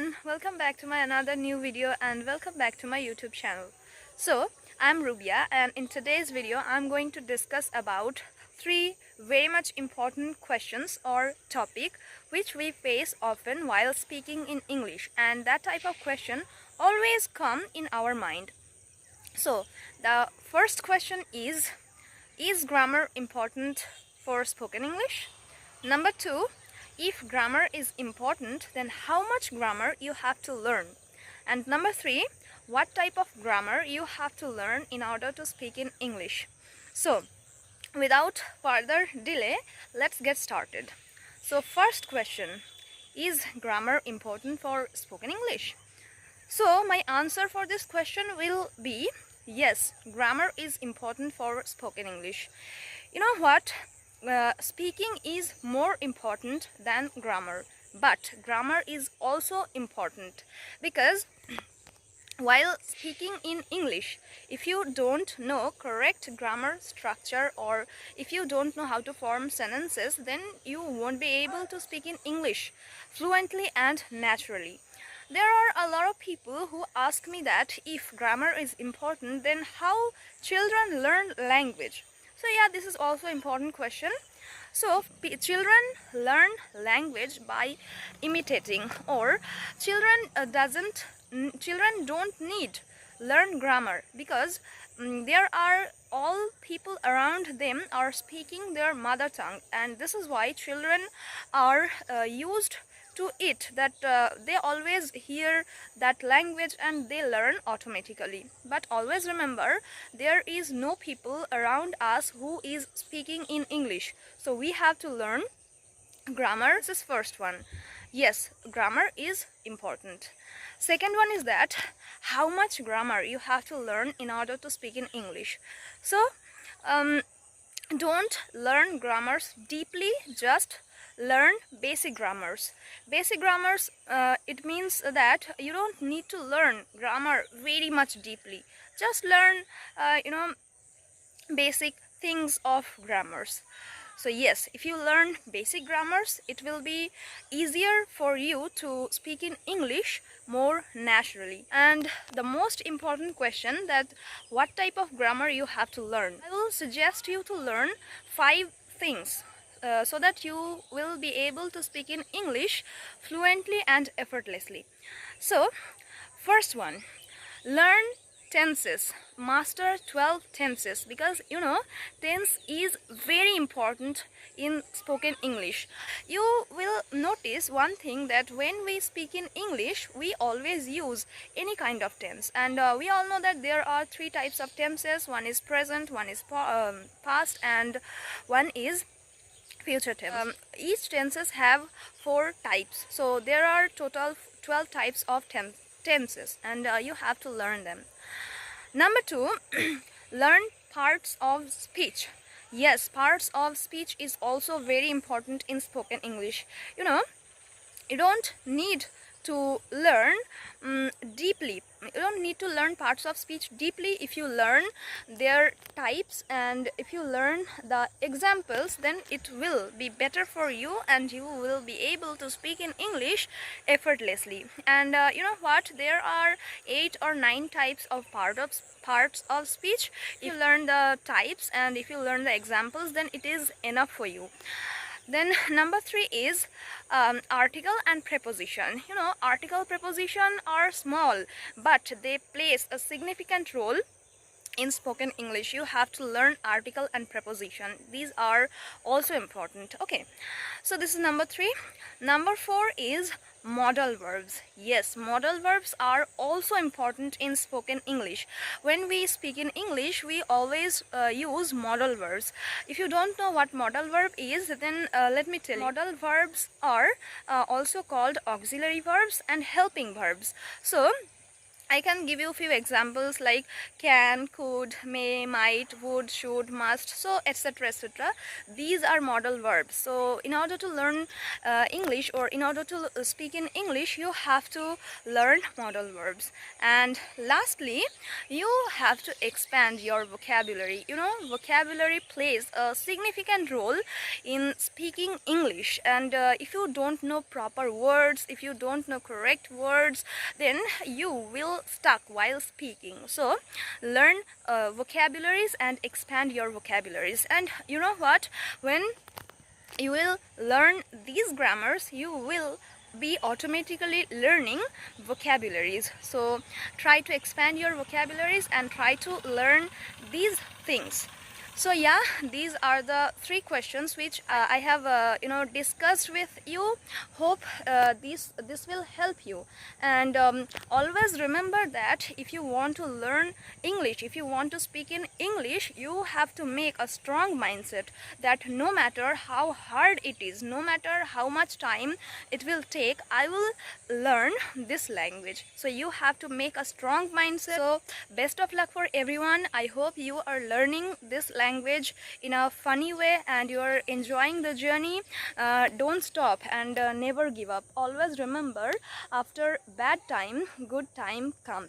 everyone, welcome back to my another new video and welcome back to my YouTube channel. So I'm Rubia, and in today's video I'm going to discuss about three very much important questions or topic which we face often while speaking in English, and that type of question always come in our mind. So the first question is grammar important for spoken English? Number two, if grammar is important, then how much grammar you have to learn? And number three, what type of grammar you have to learn in order to speak in English? So without further delay, let's get started. So first question, is grammar important for spoken English? So my answer for this question will be yes, grammar is important for spoken English. You know what? Speaking is more important than grammar, but grammar is also important because while speaking in English, if you don't know correct grammar structure or if you don't know how to form sentences, then you won't be able to speak in English fluently and naturally. There are a lot of people who ask me that if grammar is important, then how children learn language? So yeah, this is also an important question. So children learn language by imitating, or children don't need learn grammar because there are all people around them are speaking their mother tongue, and this is why children are used to it, that they always hear that language and they learn automatically. But always remember, there is no people around us who is speaking in English, so we have to learn grammar. This is first one. Yes, grammar is important. Second one is that how much grammar you have to learn in order to speak in English. So don't learn grammars deeply, just learn basic grammars. Basic grammars, it means that you don't need to learn grammar very much deeply. Just learn basic things of grammars. So yes, if you learn basic grammars, it will be easier for you to speak in English more naturally. And the most important question, that what type of grammar you have to learn. I will suggest you to learn 5 things so that you will be able to speak in English fluently and effortlessly. So first one, learn tenses. Master 12 tenses, because you know tense is very important in spoken English. You will notice one thing, that when we speak in English we always use any kind of tense, and we all know that there are 3 types of tenses. One is present, one is past, and one is future tense. Each tenses have 4 types, so there are total 12 types of tenses, and you have to learn them. Number 2, learn parts of speech. Yes, parts of speech is also very important in spoken English. You know, you don't need to learn deeply. You don't need to learn parts of speech deeply. If you learn their types and if you learn the examples, then it will be better for you and you will be able to speak in English effortlessly. And you know what, there are 8 or 9 types of parts of speech. If you learn the types and if you learn the examples, then it is enough for you. Then number 3 is article and preposition. You know, article, preposition are small, but they plays a significant role in spoken English. You have to learn article and preposition. These are also important. Okay, so this is number 3. Number 4 is modal verbs. Yes, modal verbs are also important in spoken English. When we speak in English, we always use modal verbs. If you don't know what modal verb is, then let me tell you. Modal verbs are also called auxiliary verbs and helping verbs. So I can give you a few examples like can, could, may, might, would, should, must, so etc. etc. These are modal verbs. So in order to learn English, or in order to speak in English, you have to learn modal verbs. And lastly, you have to expand your vocabulary. You know, vocabulary plays a significant role in speaking English, and if you don't know proper words, if you don't know correct words, then you will stuck while speaking. So learn vocabularies and expand your vocabularies. And you know what, when you will learn these grammars, you will be automatically learning vocabularies. So try to expand your vocabularies and try to learn these things. So yeah, these are the three questions which I have discussed with you. Hope this will help you. And always remember that if you want to learn English, if you want to speak in English, you have to make a strong mindset that no matter how hard it is, no matter how much time it will take, I will learn this language. So you have to make a strong mindset. So best of luck for everyone. I hope you are learning this language in a funny way and you are enjoying the journey. Don't stop and never give up. Always remember, after bad time, good time comes.